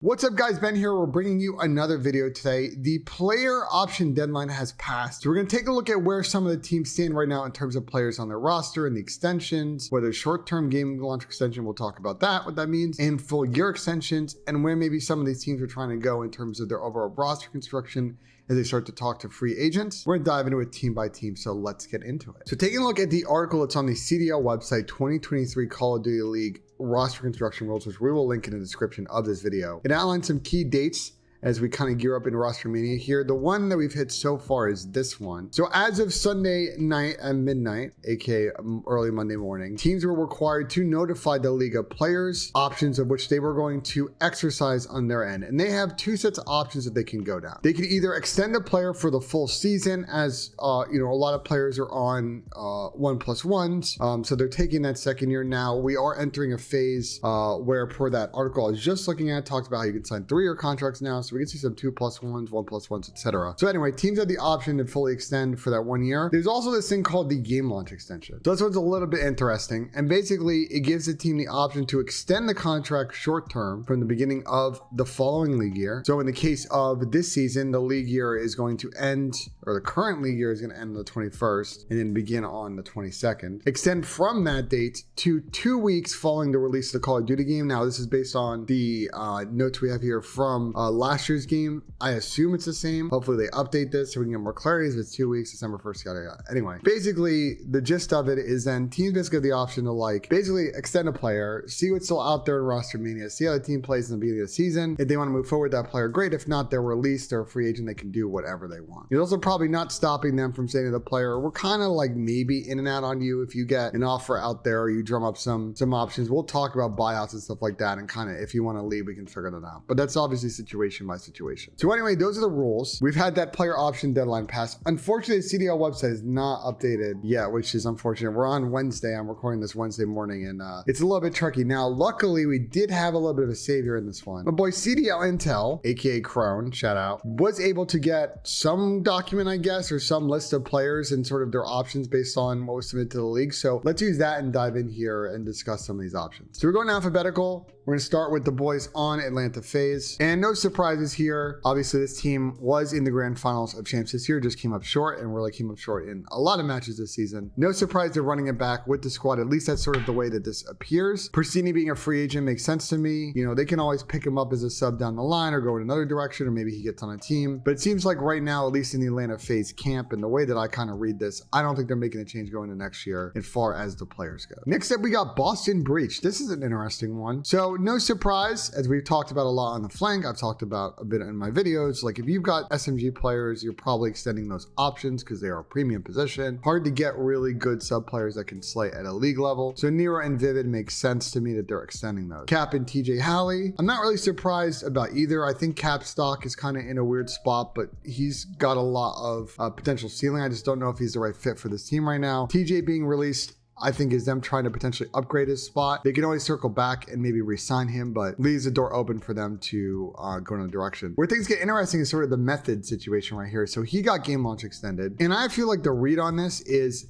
What's up guys, Ben here. We're bringing you another video today. The player option deadline has passed. We're going to take a look at where some of the teams stand right now in terms of players on their roster and the extensions, whether short-term game launch extension, we'll talk about that, what that means, and full year extensions, and where maybe some of these teams are trying to go in terms of their overall roster construction as they start to talk to free agents. We're going to dive into it team by team, so let's get into it. So taking a look at the article that's on the CDL website, 2023 Call of Duty League roster construction rules, which we will link in the description of this video. It outlines some key dates as we kind of gear up in Rostermania here. The one that we've hit so far is this one. So as of Sunday night at midnight, aka early Monday morning, teams were required to notify the league of players, options of which they were going to exercise on their end. And they have two sets of options that they can go down. They can either extend a player for the full season, as a lot of players are on 1+1s. So they're taking that second year now. We are entering a phase where, per that article I was just looking at, talks about how you can sign 3-year contracts now. So we can see some 2+1s, 1+1s, etc. So anyway, teams have the option to fully extend for that 1 year. There's also this thing called the game launch extension. So this one's a little bit interesting. And basically it gives the team the option to extend the contract short term from the beginning of the following league year. So in the case of this season, the league year is going to end, or the current league year is going to end on the 21st and then begin on the 22nd. Extend from that date to 2 weeks following the release of the Call of Duty game. Now this is based on the notes we have here from last year's game. I assume it's the same. Hopefully they update this so we can get more clarity. If it's 2 weeks, December 1st, yada yada. Anyway, basically the gist of it is then teams basically have the option to basically extend a player, see what's still out there in Rostermania, see how the team plays in the beginning of the season. If they want to move forward with that player, great. If not, they're released, they're a free agent, they can do whatever they want. It's also probably not stopping them from saying to the player, we're kind of maybe in and out on you. If you get an offer out there or you drum up some options, we'll talk about buyouts and stuff like that, and kind of if you want to leave, we can figure that out. But that's obviously situation by situation. So anyway, those are the rules. We've had that player option deadline pass. Unfortunately, the CDL website is not updated yet, which is unfortunate. We're on Wednesday. I'm recording this Wednesday morning, and it's a little bit tricky. Now, luckily, we did have a little bit of a savior in this one. My boy CDL Intel, aka Crone, shout out, was able to get some document, I guess, or some list of players and sort of their options based on what was submitted to the league. So let's use that and dive in here and discuss some of these options. So we're going alphabetical. We're going to start with the boys on Atlanta FaZe. And no surprises here. Obviously, this team was in the grand finals of champs this year, just came up short, and really came up short in a lot of matches this season. No surprise they're running it back with the squad. At least that's sort of the way that this appears. Persini being a free agent makes sense to me. They can always pick him up as a sub down the line or go in another direction, or maybe he gets on a team. But it seems like right now, at least in the Atlanta FaZe camp, and the way that I kind of read this, I don't think they're making a change going into next year as far as the players go. Next up, we got Boston Breach. This is an interesting one. So no surprise, as we've talked about a lot on the flank, I've talked about a bit in my videos, if you've got SMG players, you're probably extending those options because they are a premium position. Hard to get really good sub players that can slay at a league level. So Nero and Vivid makes sense to me that they're extending those. Cap and TJ Halley, I'm not really surprised about either. I think Cap stock is kind of in a weird spot, but he's got a lot of potential ceiling. I just don't know if he's the right fit for this team right now. TJ being released, I think, is them trying to potentially upgrade his spot. They can always circle back and maybe re-sign him, but leaves the door open for them to go in a direction. Where things get interesting is sort of the method situation right here. So he got game launch extended, and I feel like the read on this is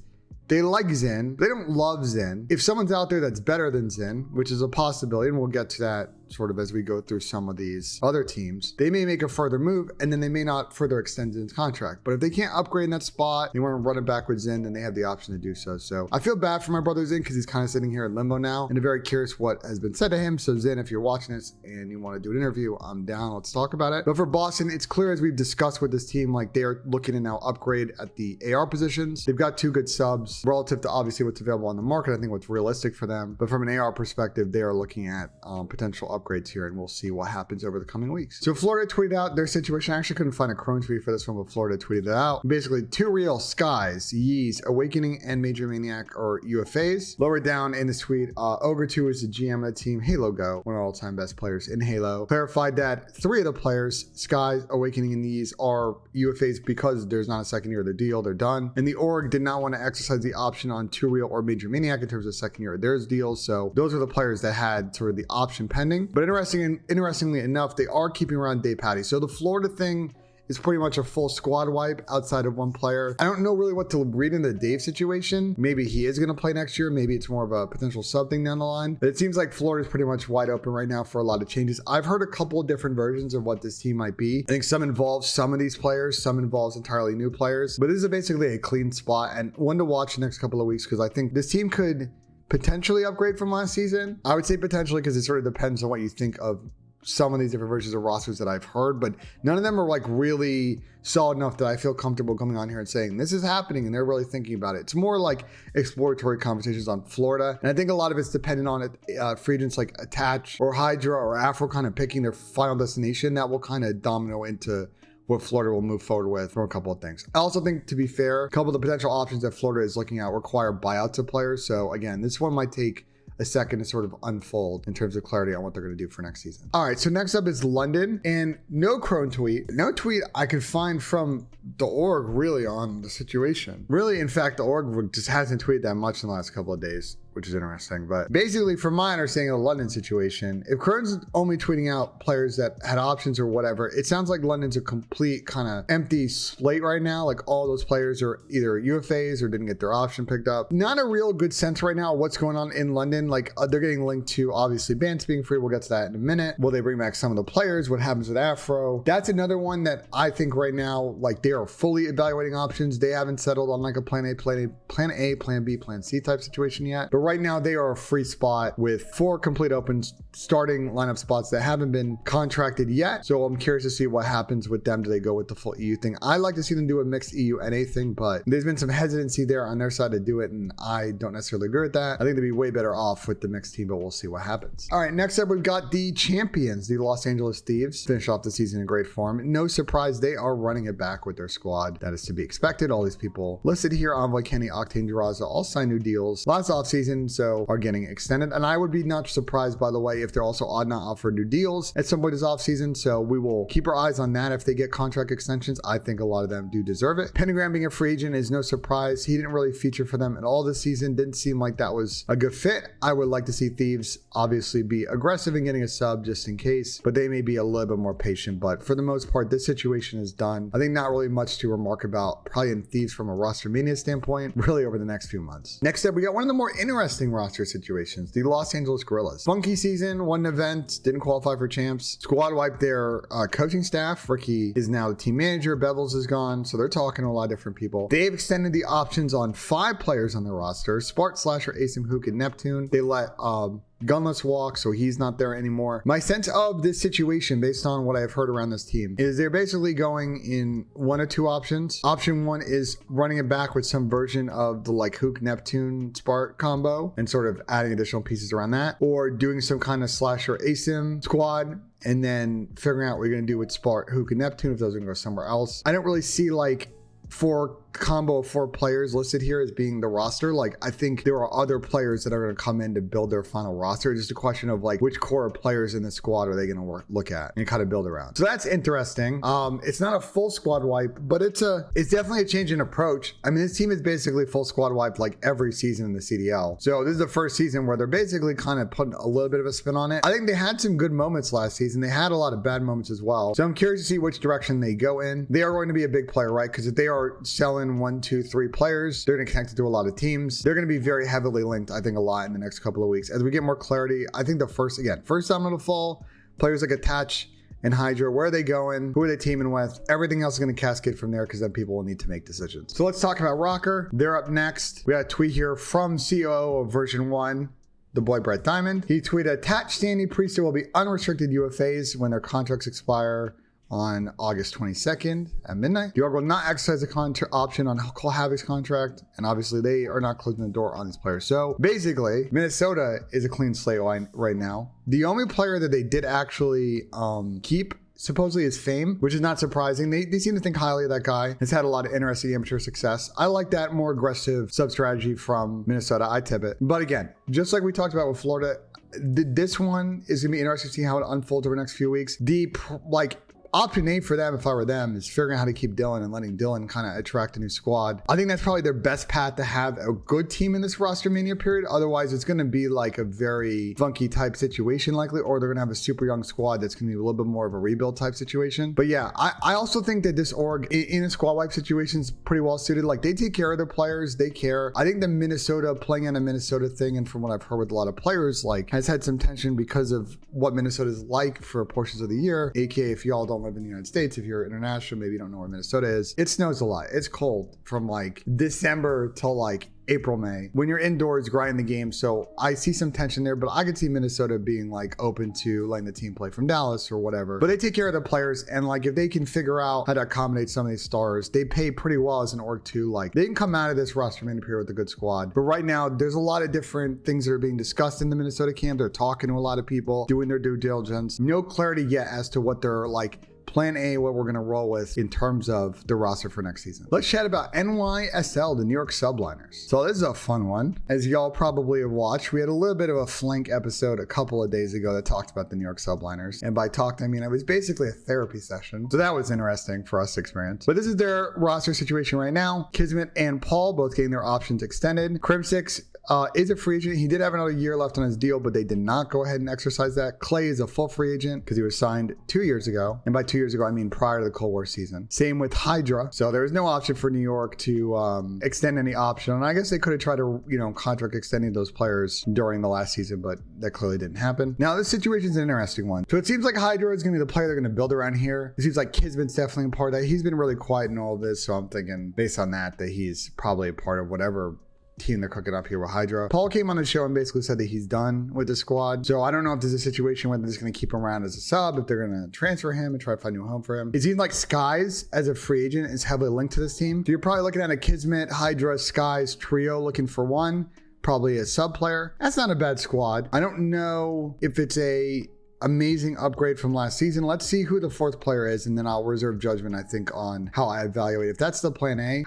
they like Zen. They don't love Zen. If someone's out there that's better than Zen, which is a possibility, and we'll get to that sort of as we go through some of these other teams, they may make a further move and then they may not further extend Zen's contract. But if they can't upgrade in that spot, they want to run it back with Zen, then they have the option to do so. So I feel bad for my brother Zen because he's kind of sitting here in limbo now, and I'm very curious what has been said to him. So Zen, if you're watching this and you want to do an interview, I'm down. Let's talk about it. But for Boston, it's clear, as we've discussed with this team, they're looking to now upgrade at the AR positions. They've got two good subs relative to obviously what's available on the market. I think what's realistic for them. But from an AR perspective, they are looking at potential upgrades here, and we'll see what happens over the coming weeks. So Florida tweeted out their situation. I actually couldn't find a Crone tweet for this one, but Florida tweeted it out. Basically, 2 real Skies, Yeez, Awakening, and Major Maniac are UFAs. Lower down in the tweet, Ogre 2 is the GM of the team. Halo Go, one of all-time best players in Halo, clarified that 3 of the players, Skies, Awakening, and Yeez, are UFAs because there's not a second year of the deal. They're done. And the org did not want to exercise the option on 2 real or Major Maniac in terms of second year of theirs deals. So those are the players that had sort of the option pending. But interestingly enough, they are keeping around Day Patty. So the Florida thing is pretty much a full squad wipe outside of one player. I don't know really what to read in the Dave situation. Maybe he is going to play next year. Maybe it's more of a potential sub thing down the line. But it seems like Florida is pretty much wide open right now for a lot of changes. I've heard a couple of different versions of what this team might be. I think some involves some of these players, some involves entirely new players. But this is basically a clean spot and one to watch the next couple of weeks because I think this team could potentially upgrade from last season. I would say potentially because it sort of depends on what you think of some of these different versions of rosters that I've heard, but none of them are like really solid enough that I feel comfortable coming on here and saying this is happening and they're really thinking about it. It's more like exploratory conversations on Florida. And I think a lot of it's dependent on it, free agents like Attach or Hydra or Afro kind of picking their final destination that will kind of domino into what Florida will move forward with from a couple of things. I also think, to be fair, a couple of the potential options that Florida is looking at require buyouts of players. So again, this one might take a second to sort of unfold in terms of clarity on what they're going to do for next season. All right, so next up is London, and no tweet I could find from the org really on the situation. Really, in fact, the org just hasn't tweeted that much in the last couple of days, which is interesting. But basically, from my understanding of the London situation, if Crohn's only tweeting out players that had options or whatever, it sounds like London's a complete kind of empty slate right now. Like all those players are either UFAs or didn't get their option picked up. Not a real good sense right now of what's going on in London. Like they're getting linked to obviously bans being free. We'll get to that in a minute. Will they bring back some of the players? What happens with Afro? That's another one that I think right now, like they are fully evaluating options. They haven't settled on like a plan A, plan B, plan C type situation yet. But right now they are a free spot with 4 complete open starting lineup spots that haven't been contracted yet. So I'm curious to see what happens with them. Do they go with the full EU thing? I like to see them do a mixed EU NA thing, but there's been some hesitancy there on their side to do it, and I don't necessarily agree with that. I think they'd be way better off with the mixed team, but we'll see what happens. All right, next up we've got the champions, the Los Angeles Thieves. Finish off the season in great form. No surprise, they are running it back with their squad. That is to be expected. All these people listed here, Envoy, Kenny, Octane, Duraza, all signed new deals last offseason, so are getting extended. And I would be not surprised, by the way, if they're also odd not offered new deals at some point this offseason. So we will keep our eyes on that. If they get contract extensions, I think a lot of them do deserve it. Pentagram being a free agent is no surprise. He didn't really feature for them at all this season. Didn't seem like that was a good fit. I would like to see Thieves obviously be aggressive in getting a sub just in case, but they may be a little bit more patient. But for the most part, this situation is done. I think not really much to remark about probably in Thieves from a Rostermania standpoint, really over the next few months. Next up, we got one of the more interesting roster situations, the Los Angeles Guerrillas. Funky season, won an event, didn't qualify for champs. Squad wiped their coaching staff. Ricky is now the team manager. Bevels is gone, so they're talking to a lot of different people. They've extended the options on 5 players on their roster: Spark, Slasher, Asim, Hook, and Neptune. They let Gunless walk, so he's not there anymore. My sense of this situation, based on what I've heard around this team, is they're basically going in one of 2 options. Option 1 is running it back with some version of the like Hook, Neptune, Spark combo and sort of adding additional pieces around that, or doing some kind of Slasher Asim squad and then figuring out what you're going to do with Spark, Hook, and Neptune if those are going to go somewhere else. I don't really see like 4 combo of 4 players listed here as being the roster. Like I think there are other players that are going to come in to build their final roster. It's just a question of like which core players in the squad are they going to look at and kind of build around. So that's interesting. It's not a full squad wipe, but it's definitely a change in approach. I mean, this team is basically full squad wiped like every season in the CDL. So this is the first season where they're basically kind of putting a little bit of a spin on it. I think they had some good moments last season. They had a lot of bad moments as well. So I'm curious to see which direction they go in. They are going to be a big player, right? Because if they are selling 1, 2, 3 players, they're going to connect to a lot of teams. They're going to be very heavily linked, I think, a lot in the next couple of weeks. As we get more clarity, I think the first domino to fall, players like Attach and Hydra, where are they going? Who are they teaming with? Everything else is going to cascade from there because then people will need to make decisions. So let's talk about RØKKR. They're up next. We got a tweet here from COO of version 1. The boy Brett Diamond. He tweeted, Attach, Standy, Priester will be unrestricted UFAs when their contracts expire on August 22nd at midnight. The org will not exercise the option on Call Havoc's contract, and obviously they are not closing the door on these players. So basically, Minnesota is a clean slate right now. The only player that they did actually keep supposedly is Fame, which is not surprising. They seem to think highly of that guy. Has had a lot of interesting amateur success. I like that more aggressive sub strategy from Minnesota. I tip it. But again, just like we talked about with Florida, this one is gonna be interesting to see how it unfolds over the next few weeks. option A for them, if I were them, is figuring out how to keep Dylan and letting Dylan kind of attract a new squad. I think that's probably their best path to have a good team in this Rostermania period. Otherwise, it's going to be like a very funky type situation likely, or they're going to have a super young squad that's going to be a little bit more of a rebuild type situation. But yeah, I also think that this org in a squad wipe situation is pretty well suited. Like, they take care of their players, they care. I think the Minnesota playing in a Minnesota thing, and from what I've heard with a lot of players, like, has had some tension because of what Minnesota is like for portions of the year. AKA, if y'all don't live in the United States, if you're international, maybe you don't know where Minnesota is. It snows a lot. It's cold from like December till like April, May, when you're indoors grinding the game. So I see some tension there, but I could see Minnesota being like open to letting the team play from Dallas or whatever. But they take care of the players, and like, if they can figure out how to accommodate some of these stars, they pay pretty well as an org too. Like, they can come out of this Rostermania period with a good squad. But right now, there's a lot of different things that are being discussed in the Minnesota camp. They're talking to a lot of people, doing their due diligence. No clarity yet as to what they're like plan A, what we're going to roll with in terms of the roster for next season. Let's chat about NYSL, the New York Subliners. So this is a fun one. As y'all probably have watched, we had a little bit of a flank episode a couple of days ago that talked about the New York Subliners. And by talked, I mean, it was basically a therapy session. So that was interesting for us to experience. But this is their roster situation right now. Kismet and Paul both getting their options extended. CRIMSIX is a free agent. He did have another year left on his deal, but they did not go ahead and exercise that. Clay is a full free agent because he was signed 2 years ago. And by 2 years ago, I mean prior to the Cold War season. Same with Hydra. So there was no option for New York to extend any option. And I guess they could have tried to, contract extending those players during the last season, but that clearly didn't happen. Now, this situation is an interesting one. So it seems like Hydra is going to be the player they're going to build around here. It seems like Kismet's definitely a part of that. He's been really quiet in all of this. So I'm thinking, based on that he's probably a part of whatever team they're cooking up here with Hydra. Paul came on the show and basically said that he's done with the squad. So I don't know if there's a situation where they're just going to keep him around as a sub, if they're going to transfer him and try to find a new home for him. It seems like Skies as a free agent is heavily linked to this team. So you're probably looking at a Kismet, Hydra, Skies trio looking for one, probably a sub player. That's not a bad squad. I don't know if it's a amazing upgrade from last season. Let's see who the fourth player is, and then I'll reserve judgment, I think, on how I evaluate. If that's the plan A,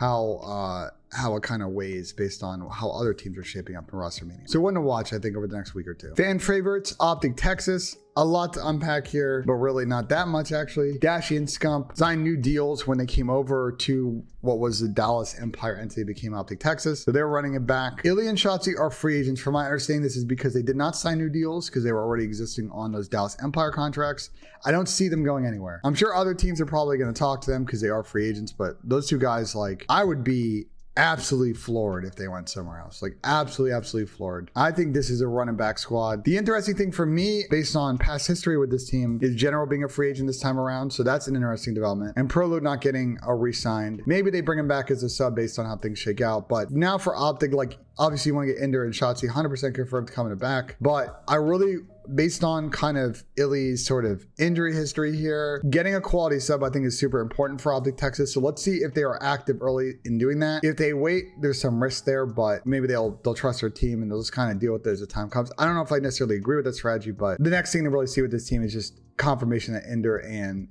how it kind of weighs based on how other teams are shaping up in Rostermania. So one to watch, I think, over the next week or two. Fan favorites, OpTic Texas. A lot to unpack here, but really not that much, actually. Dashy and Scump signed new deals when they came over to what was the Dallas Empire entity, became OpTic Texas. So they're running it back. Ilya and Shotzi are free agents. From my understanding, this is because they did not sign new deals because they were already existing on those Dallas Empire contracts. I don't see them going anywhere. I'm sure other teams are probably going to talk to them because they are free agents, but those two guys, like, I would be absolutely floored if they went somewhere else. Like, absolutely floored. I think this is a running back squad. The interesting thing for me, based on past history with this team, is General being a free agent this time around. So that's an interesting development. And Prelude not getting re-signed. Maybe they bring him back as a sub based on how things shake out. But now for OpTic, like, obviously you want to get Ender and Shotzi 100% confirmed coming back. But I really, based on kind of Illy's sort of injury history here, getting a quality sub I think is super important for OpTic Texas. So let's see if they are active early in doing that. If they wait, there's some risk there, but maybe they'll trust their team and they'll just kind of deal with it as the time comes. I don't know if I necessarily agree with that strategy, but the next thing to really see with this team is just confirmation that Ender and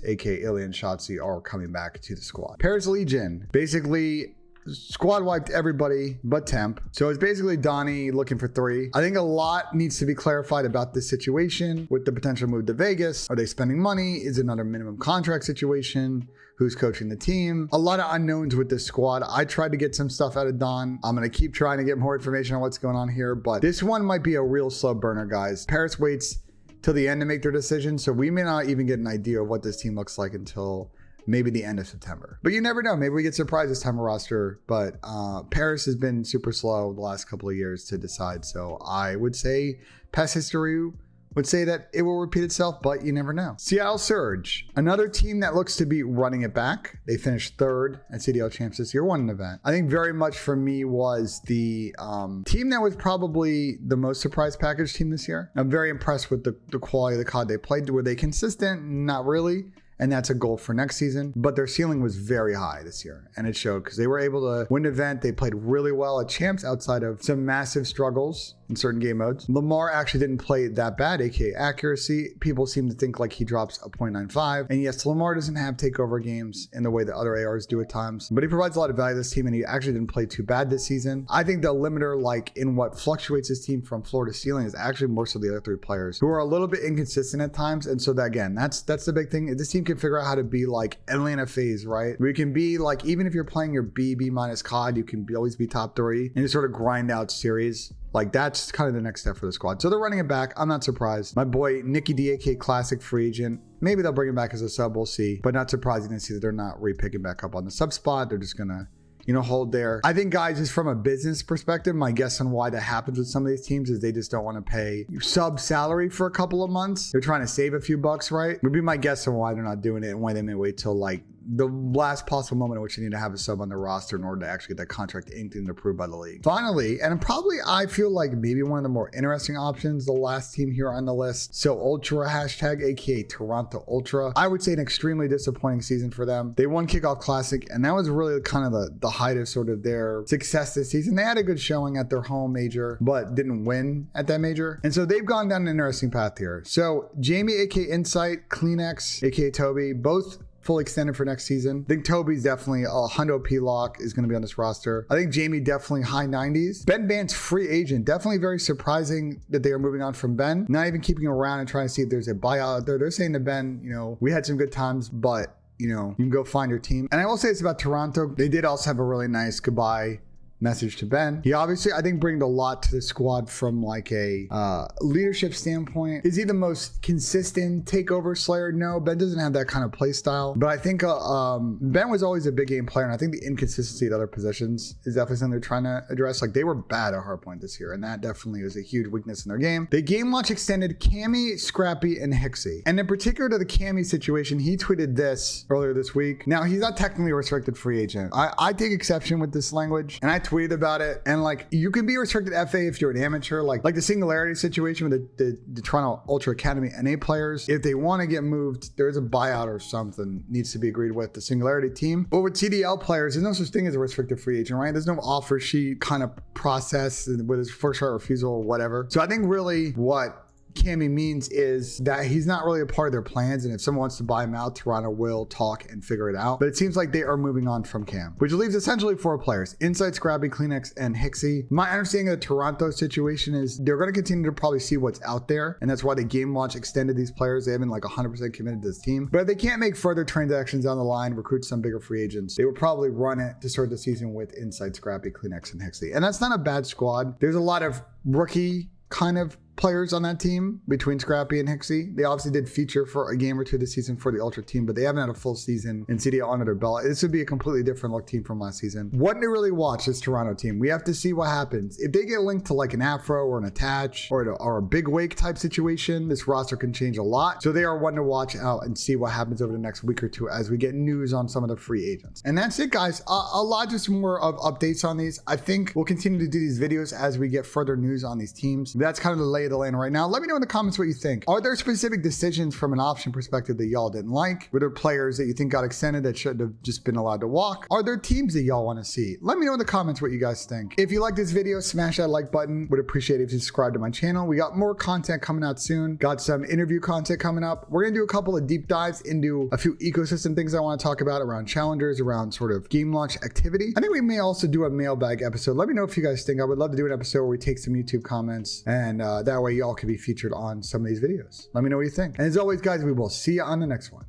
aka Ilya and Shotzi are coming back to the squad. Paris Legion, basically squad wiped everybody but Temp. So it's basically Donnie looking for 3. I think a lot needs to be clarified about this situation with the potential move to Vegas. Are they spending money? Is it another minimum contract situation? Who's coaching the team? A lot of unknowns with this squad. I tried to get some stuff out of Don. I'm going to keep trying to get more information on what's going on here, but this one might be a real slow burner, guys. Paris waits till the end to make their decision, so we may not even get an idea of what this team looks like until maybe the end of September. But you never know. Maybe we get surprised this time of roster. But Paris has been super slow the last couple of years to decide. So I would say past history would say that it will repeat itself, but you never know. Seattle Surge, another team that looks to be running it back. They finished 3rd at CDL Champs this year, won an event. I think very much for me was the team that was probably the most surprise package team this year. I'm very impressed with the quality of the COD they played. Were they consistent? Not really. And that's a goal for next season. But their ceiling was very high this year. And it showed because they were able to win an event. They played really well at Champs outside of some massive struggles in certain game modes. Lamar actually didn't play that bad, aka accuracy. People seem to think like he drops a 0.95. And yes, Lamar doesn't have takeover games in the way that other ARs do at times, but he provides a lot of value to this team, and he actually didn't play too bad this season. I think the limiter, like in what fluctuates his team from floor to ceiling, is actually more so the other three players who are a little bit inconsistent at times. And so that, again, that's the big thing. This team can figure out how to be like Atlanta FaZe, right? We can be like, even if you're playing your B minus COD, you can always be top 3 and just sort of grind out series. Like, that's kind of the next step for the squad. So they're running it back. I'm not surprised. My boy, Nicky DAK, classic free agent. Maybe they'll bring him back as a sub. We'll see. But not surprising to see that they're not re-picking back up on the sub spot. They're just going to, you know, hold there. I think, guys, just from a business perspective, my guess on why that happens with some of these teams is they just don't want to pay sub salary for a couple of months. They're trying to save a few bucks, right? Would be my guess on why they're not doing it and why they may wait till like the last possible moment in which you need to have a sub on the roster in order to actually get that contract inked and approved by the league. Finally, and probably I feel like maybe one of the more interesting options, the last team here on the list. So Ultra hashtag, aka Toronto Ultra. I would say an extremely disappointing season for them. They won Kickoff Classic, and that was really kind of the height of sort of their success this season. They had a good showing at their home major, but didn't win at that major. And so they've gone down an interesting path here. So Jamie, aka Insight, Kleenex, aka Toby, both fully extended for next season. I think Toby's definitely a hundo P-Lock is going to be on this roster. I think Jamie definitely high 90s. Ben Bant's free agent. Definitely very surprising that they are moving on from Ben. Not even keeping him around and trying to see if there's a buyout out there. They're saying to Ben, you know, we had some good times, but, you know, you can go find your team. And I will say this about Toronto. They did also have a really nice goodbye message to Ben. He obviously, I think, brings a lot to the squad from like a leadership standpoint. Is he the most consistent takeover slayer? No, Ben doesn't have that kind of play style. But I think Ben was always a big game player, and I think the inconsistency at other positions is definitely something they're trying to address. Like, they were bad at hardpoint this year, and that definitely was a huge weakness in their game. They game launch extended Cammy, Scrappy, and Hixie. And in particular to the Cammy situation, he tweeted this earlier this week. Now, he's not technically a restricted free agent. I take exception with this language, and I tweeted about it. And like, you can be restricted FA if you're an amateur, like the Singularity situation with the Toronto Ultra Academy NA players. If they want to get moved, there's a buyout or something needs to be agreed with the Singularity team. But with CDL players, there's no such thing as a restricted free agent, right? There's no offer sheet kind of process with his first right refusal or whatever. So I think really what Cammy means is that he's not really a part of their plans, and if someone wants to buy him out, Toronto will talk and figure it out. But it seems like they are moving on from Cam, which leaves essentially 4 players: Insight, Scrappy, Kleenex, and Hixie. My understanding of the Toronto situation is they're going to continue to probably see what's out there, and that's why they game launch extended these players. They haven't like 100% committed to this team, but if they can't make further transactions down the line, recruit some bigger free agents, they would probably run it to start the season with Insight, Scrappy, Kleenex, and Hixie. And that's not a bad squad. There's a lot of rookie kind of players on that team between Scrappy and Hixie. They obviously did feature for a game or two this season for the Ultra team, but they haven't had a full season in CDL under their belt. This would be a completely different look team from last season. One to really watch this Toronto team. We have to see what happens. If they get linked to like an Afro or an Attach or a Big Wake type situation, this roster can change a lot. So they are one to watch out and see what happens over the next week or two as we get news on some of the free agents. And that's it, guys. A lot just more of updates on these. I think we'll continue to do these videos as we get further news on these teams. That's kind of the lay of the land right now. Let me know in the comments what you think. Are there specific decisions from an option perspective that y'all didn't like? Were there players that you think got extended that should have just been allowed to walk? Are there teams that y'all want to see? Let me know in the comments what you guys think. If you like this video, smash that like button. Would appreciate it if you subscribe to my channel. We got more content coming out soon. Got some interview content coming up. We're gonna do a couple of deep dives into a few ecosystem things I want to talk about around challengers, around sort of game launch activity. I think we may also do a mailbag episode. Let me know if you guys think. I would love to do an episode where we take some YouTube comments, and that way y'all can be featured on some of these videos. Let me know what you think. And as always, guys, we will see you on the next one.